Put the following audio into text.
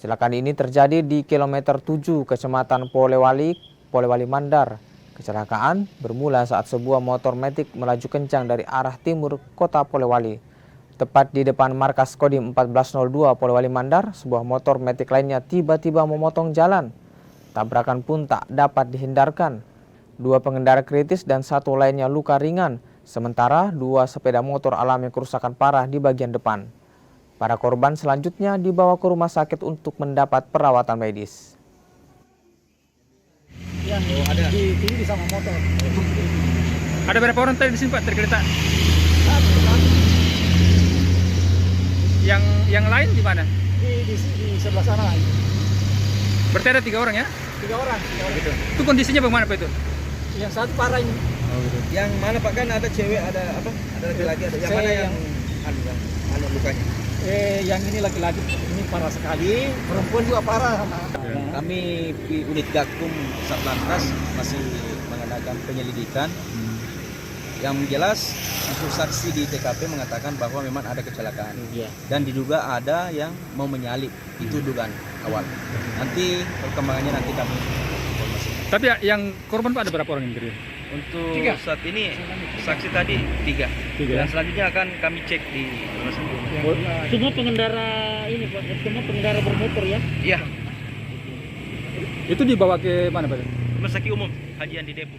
Kecelakaan ini terjadi di kilometer 7 Kecamatan Polewali Mandar. Kecelakaan bermula saat sebuah motor metik melaju kencang dari arah timur kota Polewali. Tepat di depan markas Kodim 1402 Polewali Mandar, sebuah motor metik lainnya tiba-tiba memotong jalan. Tabrakan pun tak dapat dihindarkan. 2 pengendara kritis dan 1 lainnya luka ringan, sementara 2 sepeda motor alami kerusakan parah di bagian depan. Para korban selanjutnya dibawa ke rumah sakit untuk mendapat perawatan medis. Yang ada di sama motor. Ada berapa orang tadi di sini Pak tergeletak? Yang lain di mana? Di sebelah sana. Berarti ada 3 orang ya? 3 orang. Gitu. Itu kondisinya bagaimana Pak itu? Yang satu parah ini. Oh, gitu. Yang mana Pak, kan ada cewek, ada apa? Ada laki-laki, ada yang mana yang lukanya? Yang ini laki-laki ini parah sekali, perempuan juga parah. Kami di unit Gakum Satlantas masih mengadakan penyelidikan. Yang jelas untuk saksi di TKP mengatakan bahwa memang ada kecelakaan dan diduga ada yang mau menyalip. Itu dugaan awal. Nanti perkembangannya nanti kami informasikan. Tapi yang korban Pak ada berapa orang yang terdiri? Untuk 3. saat ini saksi tadi 3. Dan selanjutnya akan kami cek di rumah sakit. Semua pengendara ini Pak, semua pengendara bermotor ya? Iya, Itu dibawa ke mana Pak? rumah sakit umum Hajian di Depok.